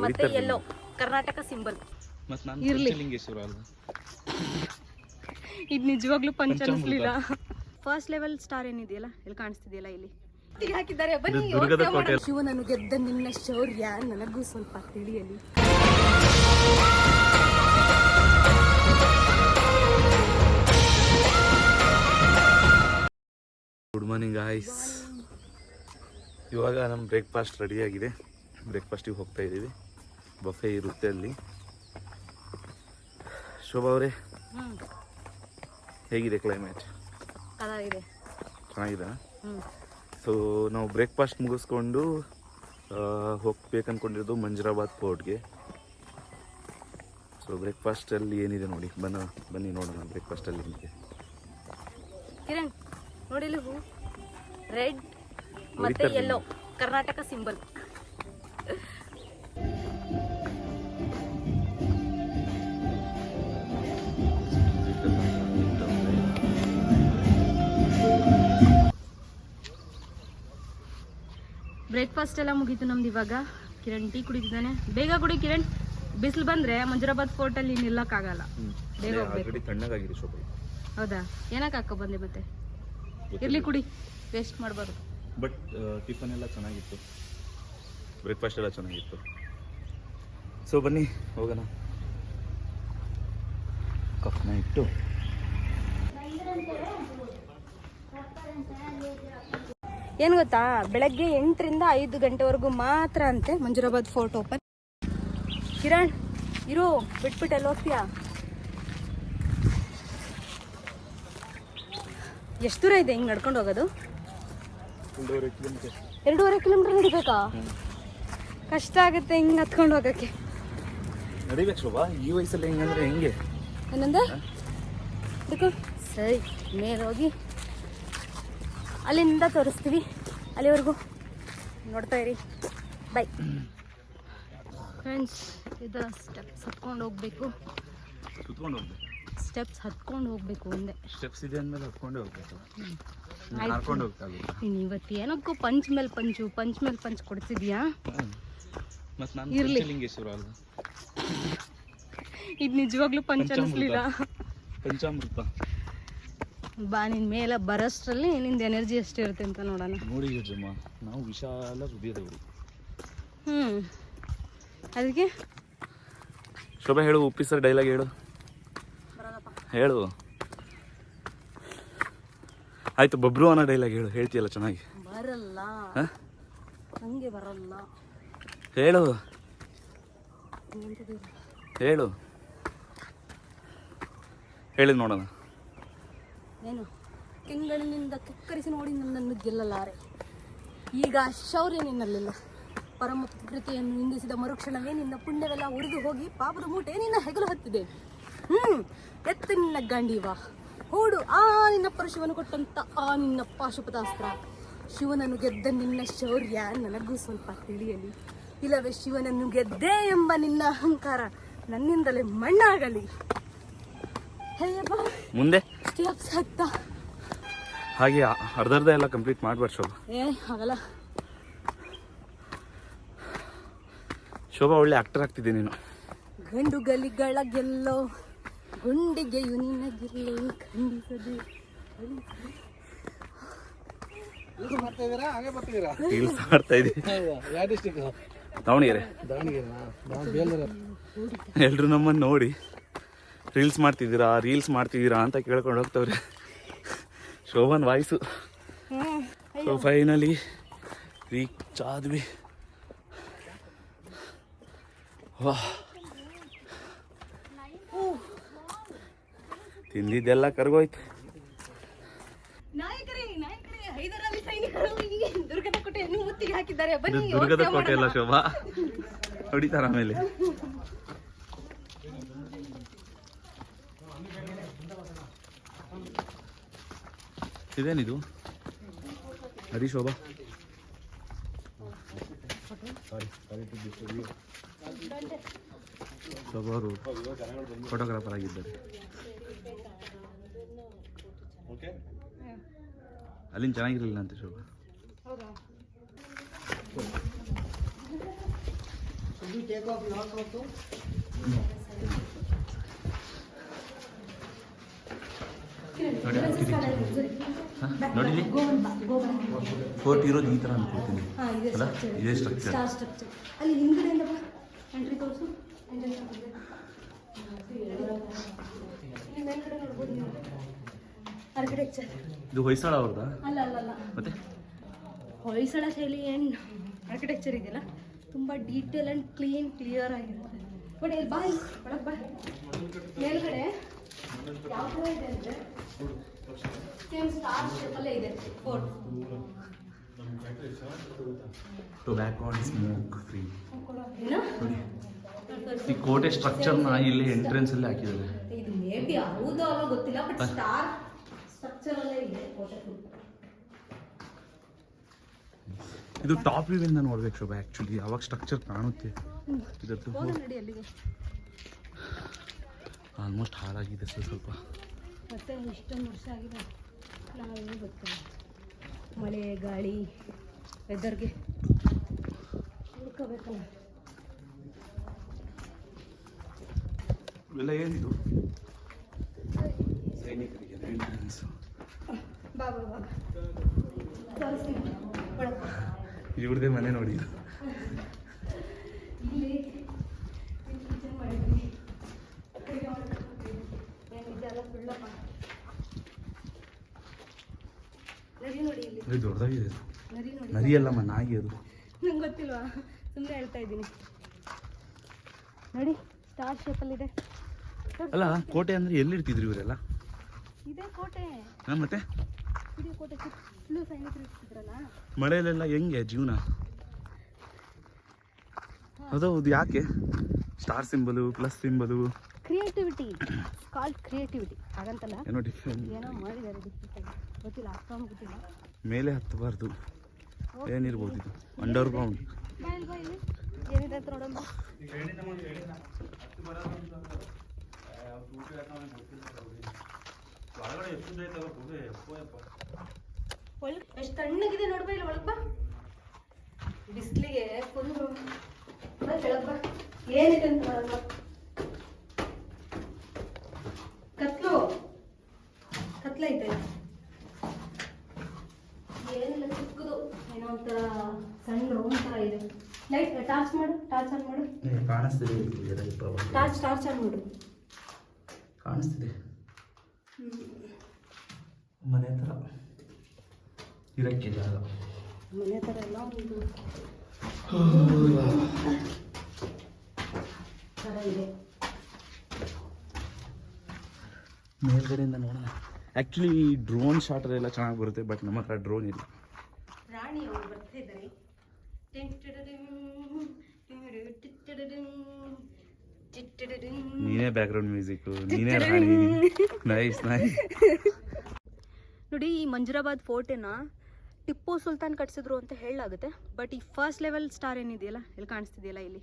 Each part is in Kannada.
ಮತ್ತೆ ಎಲ್ಲೋ ಕರ್ನಾಟಕ ಸಿಂಬಲ್. ಇರ್ಲಿ, ಇದು ನಿಜವಾಗ್ಲೂ ಪಂಚ ಅನಿಸ್ಲಿಲ್ಲ. ಫಸ್ಟ್ ಲೆವೆಲ್ ಸ್ಟಾರ್ ಏನಿದೆಯಲ್ಲ, ಇಲ್ಲಿ ಕಾಣಿಸ್ತಿದೆಯಲ್ಲ, ಇಲ್ಲಿ ಹಾಕಿದ್ದಾರೆ. ಬನ್ನಿ. ಶಿವನನ್ನು ಗೆದ್ದ ನಿನ್ನ ಶೌರ್ಯ ನನಗೂ ಸ್ವಲ್ಪ ತಿಳಿಯಲಿ. Good morning guys. ಇವಾಗ ನಮ್ಮ ಬ್ರೇಕ್ಫಾಸ್ಟ್ ರೆಡಿಯಾಗಿದೆ. ಬ್ರೇಕ್ಫಾಸ್ಟಿಗೆ ಹೋಗ್ತಾ ಇದ್ದೀವಿ. ಬಫೆ ಇರುತ್ತೆ ಅಲ್ಲಿ. ಶೋಭಾ ಅವರೇ, ಹೇಗಿದೆ ಕ್ಲೈಮೇಟ್? ಚೆನ್ನಾಗಿದೆ. ಸೊ ನಾವು ಬ್ರೇಕ್ಫಾಸ್ಟ್ ಮುಗಿಸ್ಕೊಂಡು ಹೋಗ್ಬೇಕಂದ್ಕೊಂಡಿರೋದು ಮಂಜರಾಬಾದ್ ಫೋರ್ಟ್ಗೆ. ಸೊ ಬ್ರೇಕ್ಫಾಸ್ಟಲ್ಲಿ ಏನಿದೆ ನೋಡಿ, ಬನ್ನಿ ನೋಡೋಣ ಬ್ರೇಕ್ಫಾಸ್ಟಲ್ಲಿ ಏನಿದೆ. ಕಿರಣ್ ನೋಡಿಲಿ, ಹೂ ರೆಡ್ ಮತ್ತೆ ಯೆಲ್ಲೋ ಕರ್ನಾಟಕ ಸಿಂಬಲ್. ಬ್ರೇಕ್ಫಾಸ್ಟ್ ಎಲ್ಲ ಮುಗೀತು ನಮ್ದು. ಇವಾಗ ಕಿರಣ್ ಟೀ ಕುಡಿತಿದ್ದಾನೆ. ಬೇಗ ಕುಡಿ ಕಿರಣ್, ಬಿಸಿಲು ಬಂದ್ರೆ ಮಂಜರಾಬಾದ್ ಫೋರ್ಟ್ ಅಲ್ಲಿ ನಿಲ್ಲಕ್ಕಾಗಲ್ಲ. ಬೇಗ ಹೋಗ್ಬೇಕು. ಹೌದಾ? ಏನಕ್ಕೆ ಹಾಕೋ ಬಂದೆ ಮತ್ತೆ? ಇರ್ಲಿ, ಕುಡಿ, ವೇಸ್ಟ್ ಮಾಡಬಾರ್ದು. ಬಟ್ ಟಿಫನ್ ಎಲ್ಲ ಚೆನ್ನಾಗಿತ್ತು, ಬ್ರೇಕ್ಫಾಸ್ಟ್ ಎಲ್ಲ ಚೆನ್ನಾಗಿತ್ತು. ಸೊ ಬನ್ನಿ ಹೋಗೋಣ. ಕಪ್ನ ಇಟ್ಟು ಏನು ಗೊತ್ತಾ, ಬೆಳಗ್ಗೆ 8ರಿಂದ 5 ಗಂಟೆವರೆಗೂ ಮಾತ್ರ ಅಂತೆ ಮಂಜರಾಬಾದ್ ಫೋರ್ಟ್ ಓಪನ್. ಕಿರಣ್ ಇರು, ಬಿಟ್ಬಿಟ್ಟು ಎಲ್ಲಿ ಹೋಗ್ತೀಯಾ? ಎಷ್ಟು ದೂರ ಇದೆ ಹಿಂಗೆ ನಡ್ಕೊಂಡು ಹೋಗೋದು? 2.5 ಕಿಲೋಮೀಟರ್ ನಡಿಬೇಕಾ? ಕಷ್ಟ ಆಗುತ್ತೆ ಹಿಂಗೆ ಹತ್ಕೊಂಡು ಹೋಗೋಕ್ಕೆ. ನಡಿಬೇಕು ಶೋಭಾ, ಈ ವಯಸ್ಸಲ್ಲಿ ಹೆಂಗಂದ್ರೆ ಹೆಂಗೆ? ಏನಂದ? ಸರಿ, ಮೇಲೆ ಹೋಗಿ ಅಲ್ಲಿಂದ ತೋರಿಸ್ತೀವಿ. ಅಲ್ಲಿವರೆಗೂ ನೋಡ್ತಾ ಇರಿ. By friends. ಇದು ಸ್ಟೆಪ್ಸ್ ಹತ್ಕೊಂಡು ಹೋಗ್ಬೇಕು. ಸ್ಟೆಪ್ಸ್ ಹತ್ಕೊಂಡು ಹೋಗ್ಬೇಕು. ಒಂದೇ ಸ್ಟೆಪ್ಸ್ ಇದೆ ಅಂದಮೇಲೆ ಹತ್ಕೊಂಡೇ ಹೋಗ್ಬೇಕು. ನೀನು ಇವತ್ತು ಏನಕ್ಕೂ ಪಂಚ್ ಮೇಲೆ ಪಂಚ್ ಕೊಡ್ತಿದ್ಯಾ? ಇರ್ಲಿ, ಇದು ನಿಜವಾಗ್ಲೂ ಪಂಚ್ ಅನಿಸ್ಲಿಲ್ಲ. ಪಂಚಾಮೃತ. ಬಾ, ನಿನ್ ಮೇಲೆ ಬರೋಷ್ಟ್ರಲ್ಲಿ ನಿಂದ ಎನರ್ಜಿ ಎಷ್ಟಿರುತ್ತೆ ಅಂತ ನೋಡೋಣ. ನೋಡಿ ಜಮ್ಮ, ನಾವು ವಿಶಾಲ ಹೃದಯದವರು. ಅದಕ್ಕೆ ಶೋಭಾ ಹೇಳು, ಉಪ್ಪಿಸರ್ ಡೈಲಾಗ್ ಹೇಳು. ಹೇಳು. ಆಯ್ತು, ಬಬ್ರು ಅನ್ನೋ ಡೈಲಾಗ್ ಹೇಳು. ಹೇಳ್ತೀಯಲ್ಲ ಚೆನ್ನಾಗಿ. ಬರಲ್ಲ, ಹಂಗೆ ಬರಲ್ಲ. ಹೇಳು ಹೇಳು ಹೇಳಿ ನೋಡೋಣ. ಏನು? ಕೆಂಗಳಿನಿಂದ ಕೆಕ್ಕರಿಸಿ ನೋಡಿ ನನ್ನನ್ನು ಗೆಲ್ಲಲಾರೆ. ಈಗ ಶೌರ್ಯ ನಿನ್ನಲ್ಲಿಲ್ಲ. ಪರಮ ಪ್ರಕೃತಿಯನ್ನು ನಿಂದಿಸಿದ ಮರುಕ್ಷಣವೇ ನಿನ್ನ ಪುಣ್ಯವೆಲ್ಲ ಉರಿದು ಹೋಗಿ ಪಾಪದ ಮೂಟೆ ನಿನ್ನ ಹೆಗಲು ಹತ್ತಿದೆ. ಎತ್ತು ನಿನ್ನ ಗಾಂಡೀವ, ಹೂಡು ಆ ನಿನ್ನ ಪರಶಿವನು ಕೊಟ್ಟಂತ ಆ ನಿನ್ನ ಪಾಶುಪತಾಸ್ತ್ರ. ಶಿವನನ್ನು ಗೆದ್ದ ನಿನ್ನ ಶೌರ್ಯ ನನಗೂ ಸ್ವಲ್ಪ ತಿಳಿಯಲಿ. ಇಲ್ಲವೇ ಶಿವನನ್ನು ಗೆದ್ದೆ ಎಂಬ ನಿನ್ನ ಅಹಂಕಾರ ನನ್ನಿಂದಲೇ ಮಣ್ಣಾಗಲಿ. ಮುಂದೆ ಸ್ಟೆಪ್ಸ್ ಹತ್ತ ಹಾಗೆ ಅರ್ಧ ಎಲ್ಲ ಕಂಪ್ಲೀಟ್ ಮಾಡ್ಬಾರ್ದು ಶೋಭಾ. ಆಗಲ್ಲ ಶೋಭಾ, ಒಳ್ಳೆ ಆಕ್ಟರ್ ಆಗ್ತಿದ್ದೆ ನೀನು. ಗಂಡು ಗಲಿಗಳ ಗೆಲ್ಲೋ ಗುಂಡಿಗೆಯು ನಿನಗಿರಲು ಖಂಡಿಸದೆ. ರೀಲ್ಸ್ ಮಾಡ್ತಾ ಇದ್ದೀವಿ. ದಾವಣಗೆರೆ. ಎಲ್ರು ನಮ್ಮನ್ನು ನೋಡಿ ರೀಲ್ಸ್ ಮಾಡ್ತಿದ್ದೀರಾ ಅಂತ ಕೇಳ್ಕೊಂಡು ಹೋಗ್ತವ್ರೆ. Shobhan voice. So finally reach ಆದ್ವಿ. ವಾ, ತಿಂದಿದ್ದೆಲ್ಲ ಕರ್ಗೋಯ್ತು. ದುರ್ಗದ ಕೋಟೆ ಅಲ್ಲ ಶೋಭಾ, ಹೊಡಿತಾರ ಆಮೇಲೆ. ಇದೇನಿದು? ಹರಿ ಶೋಭಾ, ಶೋಭಾ ಅವರು ಫೋಟೋಗ್ರಾಫರ್ ಆಗಿದ್ದಾರೆ. ಅಲ್ಲಿಂದ ಚೆನ್ನಾಗಿರಲಿಲ್ಲ ಅಂತೆ ಶೋಭಾ. ನೋಡಿ ಫೋರ್ಟ್ ಇರೋದು ಈ ಥರ ಅನ್ಕೊಳ್ತೀನಿ ಅಲ್ಲ, ಇದೇ ಸ್ಟ್ರಕ್ಚರ್. ಸ್ಟ್ರಕ್ಚರ್ ಅಲ್ಲಿ ಹಿಂದ್ಗಡೆಯಿಂದ ಎಂಟ್ರಿ ತೋರಿಸು. ಇಲ್ಲಿ ಮೇಲ್ಗಡೆ ನೋಡ್ಬೋದು ನೀವು ಆರ್ಕಿಟೆಕ್ಚರ್. ಇದು ಹೊಯ್ಸಳ ಅವ್ರದ್ದಾ? ಅಲ್ಲ ಅಲ್ಲ ಅಲ್ಲ, ಮತ್ತೆ ಹೊಯ್ಸಳ ಶೈಲಿ ಏನು ಆರ್ಕಿಟೆಕ್ಚರ್ ಇದೆಯಲ್ಲ, ತುಂಬ ಡೀಟೇಲ್ ಆ್ಯಂಡ್ ಕ್ಲಿಯರ್ ಆಗಿರುತ್ತೆ. ಬಟ್ ಇಲ್ಲಿ ಬಾ, ಒಳಗೆ ಬಾ. ಮೇಲ್ಗಡೆ ಯಾವ ಥರ ಇದೆ ಅಂದರೆ ಸೇಮ್ ಸ್ಟಾರ್ ಶೇಪಲ್ಲೇ ಇದೆ fort. Tobacco and smoke free. ಏನು ನೋಡಿ ಈ ಕೋಟೆ ಸ್ಟ್ರಕ್ಚರ್ನ ಇಲ್ಲಿ ಎಂಟ್ರೆನ್ಸ್ ಅಲ್ಲಿ ಹಾಕಿದ್ದಾರೆ. ಇದು ಮೇ ಬಿ ಹೌದೋ ಅಲ್ಲ ಗೊತ್ತಿಲ್ಲ, ಬಟ್ ಸ್ಟಾರ್ ಸ್ಟ್ರಕ್ಚರ್ ಅಲ್ಲೇ ಇದೆ ಕೋಟೆ. ಇದು ಟಾಪ್ ವ್ಯೂ ಇಂದ ನೋಡ್ಬೇಕು ಶೋಭಾ, ಆಕ್ಚುಲಿ ಅವಾಗ ಸ್ಟ್ರಕ್ಚರ್ ಕಾಣುತ್ತೆ. ಇದತ್ತು ನಡಿ ಅಲ್ಲಿಗೆ. ಆಲ್ಮೋಸ್ಟ್ ಹಾಳಾಗಿದೆ ಸ್ವಲ್ಪ. ಮತ್ತೆ ಇಷ್ಟೊಂದು ವರ್ಷ ಆಗಿದೆ, ನಾವೇನು ಗೊತ್ತಿಲ್ಲ. ಮಳೆ ಗಾಳಿ ವೆದರ್ಗೆ ಹುಡ್ಕೋಬೇಕಲ್ಲ. ಇವೆಲ್ಲ ಏನಿದು? ಸೈನಿಕರಿಗೆ ಎಂಟ್ರೆನ್ಸ್. ಬಾ ಬಾ ಬಾ ತೋರಿಸ್ತೀನಿ. ಇವ್ರದೇ ಮನೆ ನೋಡಿ. ಇಲ್ಲಿ ಕಿಚನ್ ಮಾಡಿದ್ವಿ, ಏನಿದೆಲ್ಲ ಫುಲ್ಲಪ್ಪ. ನರಿ ನೋಡಿ ಇಲ್ಲಿ, ಇದು ದೊಡ್ಡದಾಗಿದೆ. ನರಿ ನೋಡಿ. ನರಿ ಅಲ್ಲಮ್ಮ, ನಾಯಿ ಅದು. ನಂಗೆ ಗೊತ್ತಿಲ್ವಾ, ಸುಮ್ಮನೆ ಹೇಳ್ತಾ ಇದ್ದೀನಿ. ನೋಡಿ ಸ್ಟಾರ್ ಶೇಪಲ್ಲಿದೆ. ಅಲ್ಲ ಕೋಟೆ ಅಂದ್ರೆ ಎಲ್ಲಿರ್ತಿದ್ರು ಇವರೆಲ್ಲ? ಇದೇ ಕೋಟೆ. ಮತ್ತೆ ಇದೇ ಕೋಟೆ ಫುಲ್ಲು ಸೈನಿಕರು ಇರ್ತಿದ್ರಲ್ಲ. ಮಳೆಯಲ್ಲೆಲ್ಲ ಹೆಂಗೆ ಜೀವನ? ಹೌದು, ಯಾಕೆ star symbol plus symbol? Creativity, called creativity. ಹಾಗಂತಲ್ಲ, ಏನೋ ಡಿಫ್ರೆಂಟ್ ಏನೋ ಮಾಡಿದ್ದಾರೆ ಡಿಫ್ರೆಂಟ್ ಆಗಿ, ಗೊತ್ತಿಲ್ಲ, ಅಷ್ಟೊಂದು ಗೊತ್ತಿಲ್ಲ. ಮೇಲೆ ಹತ್ತಬಾರ್ದು. ಏನಿರ್ಬೋದು ಇದು? Under ground. ಬಾ ಇಲ್ಲಿ, ಬಾ ಇಲ್ಲಿ ಏನಿದೆ ಅಂತ ನೋಡೋಣ. ಎಷ್ಟು ತಣ್ಣಗಿದೆ ನೋಡ್ಬಾ, ಇಲ್ಲಿ ಒಳಗೆ ಬಾ. ಬಿಸಿಲಿಗೆ ಫುಲ್ ಕೆಳಗೆ ಬಾ. ಏನಿದೆ ಅಂತ ನೋಡೋಣ. ಕತ್ಲೈತೆ, ಏನಿಲ್ಲ, ಚಿಕ್ಕದು ಏನೋ ಒಂಥರ ಸಣ್ಣ ರೂಮ್ ಥರ ಇದೆ. ಲೈಟ್ ಟಾರ್ಚ್ ಮಾಡು, ಟಾರ್ಚ್ ಆನ್ ಮಾಡು. ಕಾಣಿಸ್ತಿದೆ, ಟಾರ್ಚ್ ಆನ್ ಮಾಡು. ಕಾಣಿಸ್ತಿದೆ. ಮನೆ ಥರ ಇರಕ್ಕೆ ಜಾಗ, ಮನೆ ಥರ ಎಲ್ಲ ಒಂದು ಥರ ಇದೆ. ಮೇಲ್ಗಡೆಯಿಂದ ನೋಡೋಣ. ಆ್ಯಕ್ಚುಲಿ ಡ್ರೋನ್ ಶಾಟ್ರೆಲ್ಲ ಚೆನ್ನಾಗಿ ಬರುತ್ತೆ, ಬಟ್ ನಮ್ಮ ಹತ್ರ ಡ್ರೋನ್ ಇಲ್ಲ. ರಾಣಿ ಅವರು ಬರ್ತಾ ಇದ್ದಾರೆ. ನೀನೇ ಬ್ಯಾಕ್ಗ್ರೌಂಡ್ ಮ್ಯೂಸಿಕ್, ನೀನೇ ರಾಣಿ. Nice nice. ನೋಡಿ, ಈ ಮಂಜರಾಬಾದ್ ಫೋರ್ಟನ್ನ ಟಿಪ್ಪು ಸುಲ್ತಾನ್ ಕಟ್ಸಿದ್ರು ಅಂತ ಹೇಳಲಾಗುತ್ತೆ. ಬಟ್ ಈ ಫಸ್ಟ್ ಲೆವೆಲ್ ಸ್ಟಾರ್ ಏನಿದೆಯಲ್ಲ, ಇಲ್ಲಿ ಕಾಣಿಸ್ತಿದೆಯಲ್ಲ, ಇಲ್ಲಿ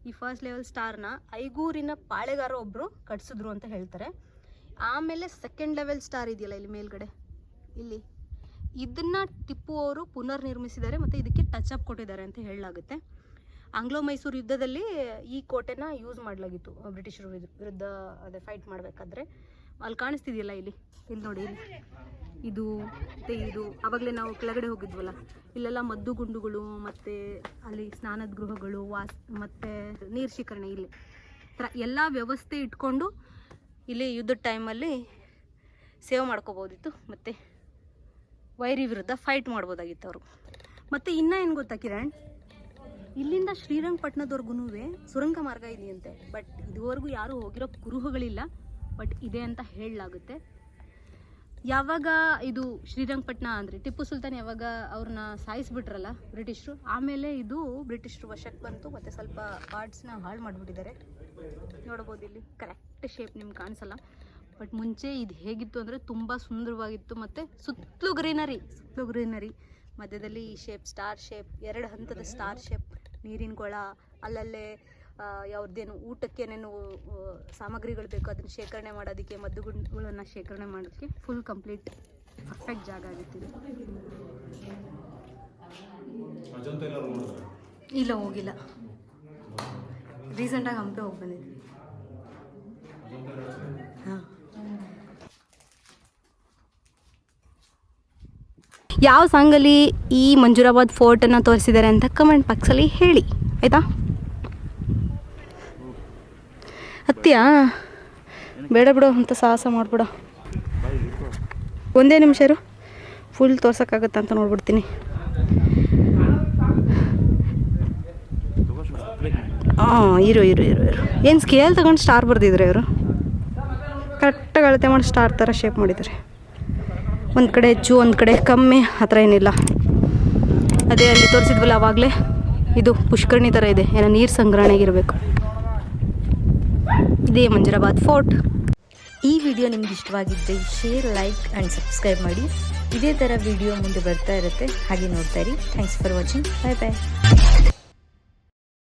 ಈ ಫಸ್ಟ್ ಲೆವೆಲ್ ಸ್ಟಾರ್ನ ಐಗೂರಿನ ಪಾಳೆಗಾರ ಒಬ್ಬರು ಕಟ್ಸಿದ್ರು ಅಂತ ಹೇಳ್ತಾರೆ. ಆಮೇಲೆ ಸೆಕೆಂಡ್ ಲೆವೆಲ್ ಸ್ಟಾರ್ ಇದೆಯಲ್ಲ ಇಲ್ಲಿ ಮೇಲ್ಗಡೆ, ಇಲ್ಲಿ ಇದನ್ನು ಟಿಪ್ಪು ಅವರು ಪುನರ್ ನಿರ್ಮಿಸಿದ್ದಾರೆ ಮತ್ತು ಇದಕ್ಕೆ ಟಚ್ ಅಪ್ ಕೊಟ್ಟಿದ್ದಾರೆ ಅಂತ ಹೇಳಲಾಗುತ್ತೆ. ಆಂಗ್ಲೋ ಮೈಸೂರು ಯುದ್ಧದಲ್ಲಿ ಈ ಕೋಟೆನ ಯೂಸ್ ಮಾಡಲಾಗಿತ್ತು ಬ್ರಿಟಿಷರ ವಿರುದ್ಧ, ಅದೇ ಫೈಟ್ ಮಾಡಬೇಕಾದ್ರೆ. ಅಲ್ಲಿ ಕಾಣಿಸ್ತಿದೆಯಲ್ಲ, ಇಲ್ಲಿ ನೋಡಿ, ಇದು ಮತ್ತು ಇದು ಆವಾಗಲೇ ನಾವು ಕೆಳಗಡೆ ಹೋಗಿದ್ವಲ್ಲ, ಇಲ್ಲೆಲ್ಲ ಮದ್ದುಗುಂಡುಗಳು ಮತ್ತು ಅಲ್ಲಿ ಸ್ನಾನದ ಗೃಹಗಳು, ಮತ್ತು ನೀರು ಶೇಖರಣೆ, ಇಲ್ಲಿ ಎಲ್ಲ ವ್ಯವಸ್ಥೆ ಇಟ್ಕೊಂಡು ಇಲ್ಲಿ ಯುದ್ಧದ ಟೈಮಲ್ಲಿ ಸೇವ್ ಮಾಡ್ಕೋಬೋದಿತ್ತು ಮತ್ತು ವೈರಿ ವಿರುದ್ಧ ಫೈಟ್ ಮಾಡ್ಬೋದಾಗಿತ್ತು ಅವರು. ಮತ್ತು ಇನ್ನೂ ಏನು ಗೊತ್ತಾ ಕಿರಣ್, ಇಲ್ಲಿಂದ ಶ್ರೀರಂಗಪಟ್ಟಣದವರೆಗೂ ಸುರಂಗ ಮಾರ್ಗ ಇದೆಯಂತೆ. ಬಟ್ ಇದುವರೆಗೂ ಯಾರೂ ಹೋಗಿರೋ ಕುರುಹುಗಳಿಲ್ಲ, ಬಟ್ ಇದೆ ಅಂತ ಹೇಳಲಾಗುತ್ತೆ. ಯಾವಾಗ ಇದು ಶ್ರೀರಂಗಪಟ್ಟಣ ಅಂದರೆ ಟಿಪ್ಪು ಸುಲ್ತಾನ್ ಯಾವಾಗ ಅವ್ರನ್ನ ಸಾಯಿಸ್ಬಿಟ್ರಲ್ಲ ಬ್ರಿಟಿಷರು, ಆಮೇಲೆ ಇದು ಬ್ರಿಟಿಷರು ವಶಕ್ಕೆ ಬಂತು ಮತ್ತು ಸ್ವಲ್ಪ ಪಾರ್ಟ್ಸ್ನ ಹಾಳು ಮಾಡಿಬಿಟ್ಟಿದ್ದಾರೆ. ನೋಡ್ಬೋದು ಇಲ್ಲಿ ಕರೆಕ್ಟ್ ಶೇಪ್ ನಿಮ್ಗೆ ಕಾಣಿಸಲ್ಲ, ಬಟ್ ಮುಂಚೆ ಇದು ಹೇಗಿತ್ತು ಅಂದರೆ ತುಂಬ ಸುಂದರವಾಗಿತ್ತು. ಮತ್ತು ಸುತ್ತಲೂ ಗ್ರೀನರಿ, ಮಧ್ಯದಲ್ಲಿ ಈ ಶೇಪ್, ಸ್ಟಾರ್ ಶೇಪ್, 2 ಹಂತದ ಸ್ಟಾರ್ ಶೇಪ್, ನೀರಿನ ಕೊಳ, ಅಲ್ಲಲ್ಲೇ ಯಾವ್ದೇನು ಊಟಕ್ಕೇನೇನು ಸಾಮಗ್ರಿಗಳು ಬೇಕು ಅದನ್ನು ಶೇಖರಣೆ ಮಾಡೋದಕ್ಕೆ, ಮದ್ದುಗುಂಡುಗಳನ್ನು ಶೇಖರಣೆ ಮಾಡೋದಕ್ಕೆ ಫುಲ್ ಕಂಪ್ಲೀಟ್ ಪರ್ಫೆಕ್ಟ್ ಜಾಗ ಆಗಿತ್ತು. ಇಲ್ಲ, ಹೋಗಿಲ್ಲ. ರೀಸೆಂಟಾಗಿ ಹಂಪೆ ಹೋಗಿ ಬಂದಿದ್ವಿ. ಹಾಂ, ಯಾವ ಸಾಂಗಲ್ಲಿ ಈ ಮಂಜುರಾಬಾದ್ ಫೋರ್ಟನ್ನು ತೋರಿಸಿದ್ದಾರೆ ಅಂತ ಕಮೆಂಟ್ ಬಾಕ್ಸಲ್ಲಿ ಹೇಳಿ ಆಯಿತಾ. ಹತ್ತಿಯಾ ಬೇಡ ಬಿಡು ಅಂತ ಸಾಹಸ ಮಾಡಿಬಿಡ. ಒಂದೇ ನಿಮಿಷ ಇರು, ಫುಲ್ ತೋರ್ಸೋಕ್ಕಾಗತ್ತಾ ಅಂತ ನೋಡ್ಬಿಡ್ತೀನಿ. ಹಾಂ, ಇರು. ಏನು ಸ್ಕೇಲ್ ತಗೊಂಡು ಸ್ಟಾರ್ ಬರ್ದಿದ್ರು ಇವರು. ಕರೆಕ್ಟಾಗಿ ಅಳತೆ ಮಾಡಿ ಸ್ಟಾರ್ ಥರ ಶೇಪ್ ಮಾಡಿದ್ದಾರೆ. ಒಂದು ಕಡೆ ಹೆಚ್ಚು, ಒಂದು ಕಡೆ ಕಮ್ಮಿ, ಆ ಥರ ಏನಿಲ್ಲ. ಅದೇ ಅಲ್ಲಿ ತೋರಿಸಿದ್ವಲ್ಲ ಆವಾಗಲೇ, ಇದು ಪುಷ್ಕರಣಿ ಥರ ಇದೆ, ಏನೋ ನೀರು ಸಂಗ್ರಹಣೆಗಿರಬೇಕು. ಇದೇ ಮಂಜುರಾಬಾದ್ ಫೋರ್ಟ್. ಈ ವಿಡಿಯೋ ನಿಮ್ಗೆ ಇಷ್ಟವಾಗಿದ್ದರೆ ಶೇರ್, ಲೈಕ್ ಆ್ಯಂಡ್ ಸಬ್ಸ್ಕ್ರೈಬ್ ಮಾಡಿ. ಇದೇ ಥರ ವಿಡಿಯೋ ಮುಂದೆ ಬರ್ತಾ ಇರುತ್ತೆ, ಹಾಗೆ ನೋಡ್ತಾ ಇರಿ. Thanks for watching. Bye bye.